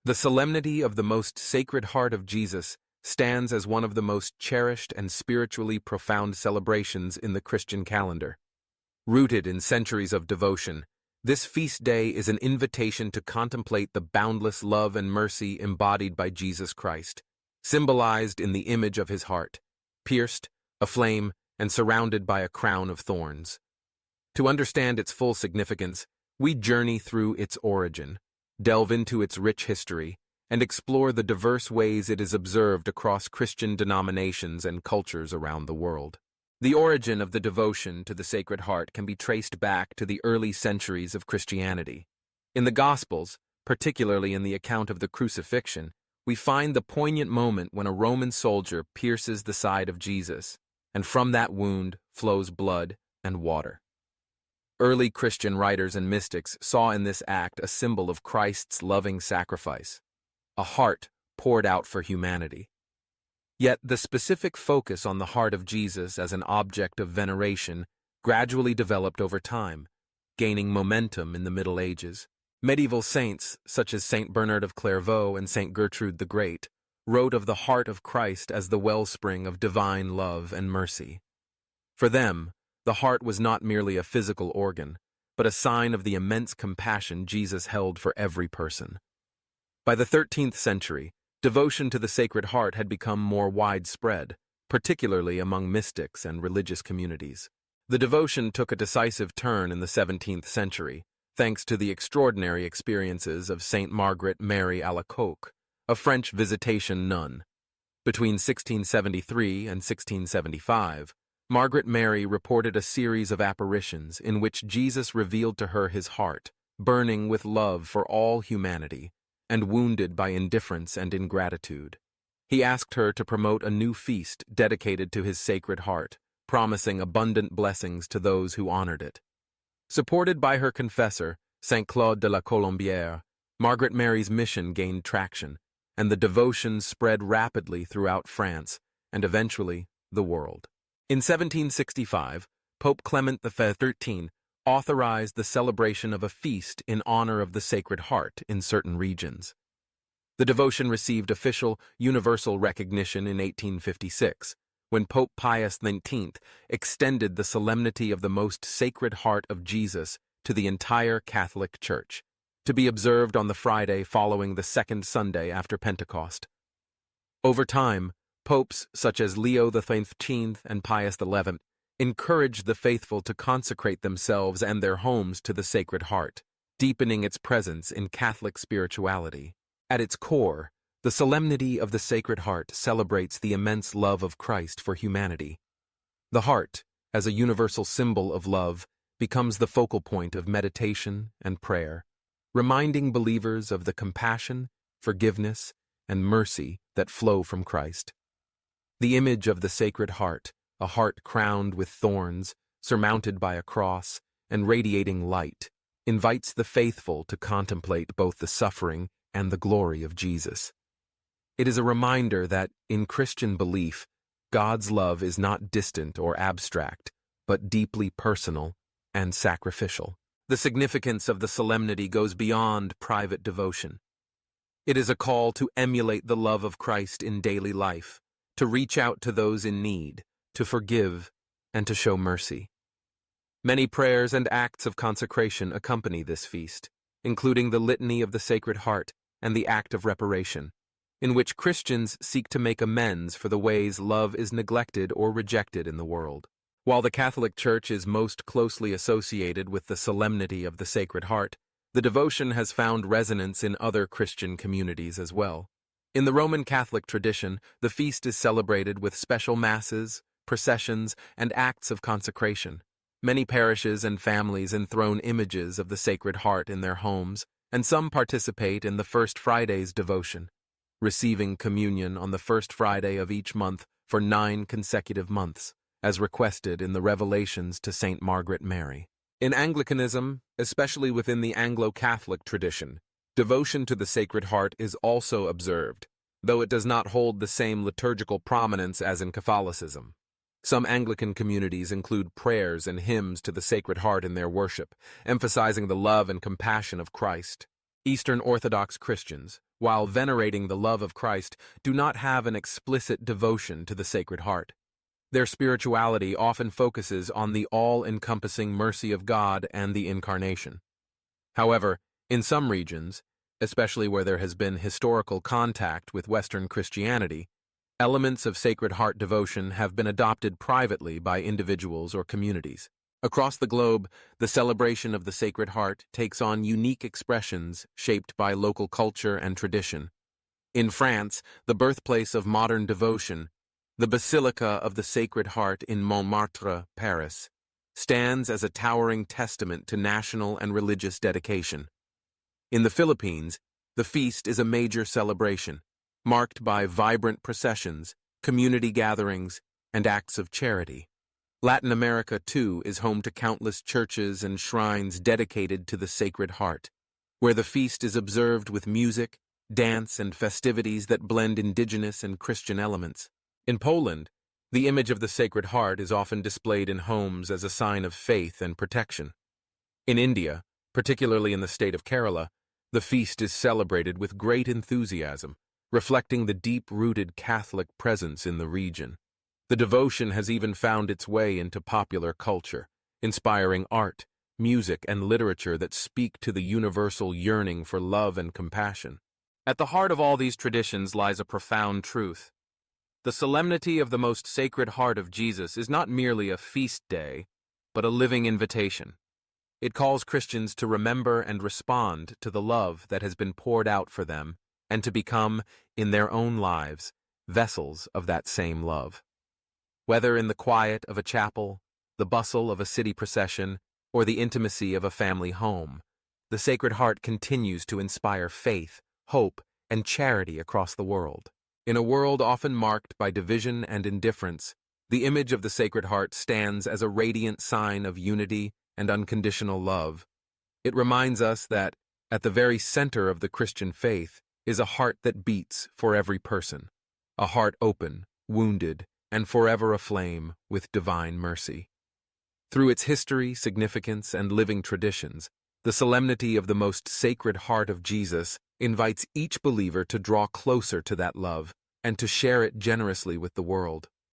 The Solemnity of the Most Sacred Heart of Jesus stands as one of the most cherished and spiritually profound celebrations in the Christian calendar. Rooted in centuries of devotion, this feast day is an invitation to contemplate the boundless love and mercy embodied by Jesus Christ, symbolized in the image of his heart, pierced, aflame, and surrounded by a crown of thorns. To understand its full significance, we journey through its origin, delve into its rich history, and explore the diverse ways it is observed across Christian denominations and cultures around the world. The origin of the devotion to the Sacred Heart can be traced back to the early centuries of Christianity. In the Gospels, particularly in the account of the crucifixion, we find the poignant moment when a Roman soldier pierces the side of Jesus, and from that wound flows blood and water. Early Christian writers and mystics saw in this act a symbol of Christ's loving sacrifice, a heart poured out for humanity. Yet the specific focus on the heart of Jesus as an object of veneration gradually developed over time, gaining momentum in the Middle Ages. Medieval saints, such as Saint Bernard of Clairvaux and Saint Gertrude the Great, wrote of the heart of Christ as the wellspring of divine love and mercy. For them, the heart was not merely a physical organ, but a sign of the immense compassion Jesus held for every person. By the 13th century, devotion to the Sacred Heart had become more widespread, particularly among mystics and religious communities. The devotion took a decisive turn in the 17th century, thanks to the extraordinary experiences of Saint Margaret Mary Alacoque, a French visitation nun. Between 1673 and 1675, Margaret Mary reported a series of apparitions in which Jesus revealed to her his heart, burning with love for all humanity, and wounded by indifference and ingratitude. He asked her to promote a new feast dedicated to his Sacred Heart, promising abundant blessings to those who honored it. Supported by her confessor, Saint Claude de la Colombière, Margaret Mary's mission gained traction, and the devotion spread rapidly throughout France and eventually the world. In 1765, Pope Clement XIII authorized the celebration of a feast in honor of the Sacred Heart in certain regions. The devotion received official, universal recognition in 1856, when Pope Pius XIX extended the solemnity of the Most Sacred Heart of Jesus to the entire Catholic Church, to be observed on the Friday following the second Sunday after Pentecost. Over time, popes such as Leo XIII and Pius XI encouraged the faithful to consecrate themselves and their homes to the Sacred Heart, deepening its presence in Catholic spirituality. At its core, the Solemnity of the Sacred Heart celebrates the immense love of Christ for humanity. The heart, as a universal symbol of love, becomes the focal point of meditation and prayer, reminding believers of the compassion, forgiveness, and mercy that flow from Christ. The image of the Sacred Heart, a heart crowned with thorns, surmounted by a cross, and radiating light, invites the faithful to contemplate both the suffering and the glory of Jesus. It is a reminder that, in Christian belief, God's love is not distant or abstract, but deeply personal and sacrificial. The significance of the solemnity goes beyond private devotion. It is a call to emulate the love of Christ in daily life, to reach out to those in need, to forgive, and to show mercy. Many prayers and acts of consecration accompany this feast, including the Litany of the Sacred Heart and the Act of Reparation, in which Christians seek to make amends for the ways love is neglected or rejected in the world. While the Catholic Church is most closely associated with the Solemnity of the Sacred Heart, the devotion has found resonance in other Christian communities as well. In the Roman Catholic tradition, the feast is celebrated with special masses, processions, and acts of consecration. Many parishes and families enthrone images of the Sacred Heart in their homes, and some participate in the First Friday's devotion, receiving communion on the first Friday of each month for 9 consecutive months, as requested in the Revelations to Saint Margaret Mary. In Anglicanism, especially within the Anglo-Catholic tradition, devotion to the Sacred Heart is also observed, though it does not hold the same liturgical prominence as in Catholicism. Some Anglican communities include prayers and hymns to the Sacred Heart in their worship, emphasizing the love and compassion of Christ. Eastern Orthodox Christians, while venerating the love of Christ, do not have an explicit devotion to the Sacred Heart. Their spirituality often focuses on the all-encompassing mercy of God and the Incarnation. However, in some regions, especially where there has been historical contact with Western Christianity, elements of Sacred Heart devotion have been adopted privately by individuals or communities. Across the globe, the celebration of the Sacred Heart takes on unique expressions shaped by local culture and tradition. In France, the birthplace of modern devotion, the Basilica of the Sacred Heart in Montmartre, Paris, stands as a towering testament to national and religious dedication. In the Philippines, the feast is a major celebration, marked by vibrant processions, community gatherings, and acts of charity. Latin America, too, is home to countless churches and shrines dedicated to the Sacred Heart, where the feast is observed with music, dance, and festivities that blend indigenous and Christian elements. In Poland, the image of the Sacred Heart is often displayed in homes as a sign of faith and protection. In India, particularly in the state of Kerala, the feast is celebrated with great enthusiasm, reflecting the deep-rooted Catholic presence in the region. The devotion has even found its way into popular culture, inspiring art, music, and literature that speak to the universal yearning for love and compassion. At the heart of all these traditions lies a profound truth. The solemnity of the most Sacred Heart of Jesus is not merely a feast day, but a living invitation. It calls Christians to remember and respond to the love that has been poured out for them and to become, in their own lives, vessels of that same love. Whether in the quiet of a chapel, the bustle of a city procession, or the intimacy of a family home, the Sacred Heart continues to inspire faith, hope, and charity across the world. In a world often marked by division and indifference, the image of the Sacred Heart stands as a radiant sign of unity and unconditional love. It reminds us that, at the very center of the Christian faith, is a heart that beats for every person, a heart open, wounded, and forever aflame with divine mercy. Through its history, significance, and living traditions, the solemnity of the most Sacred Heart of Jesus invites each believer to draw closer to that love and to share it generously with the world.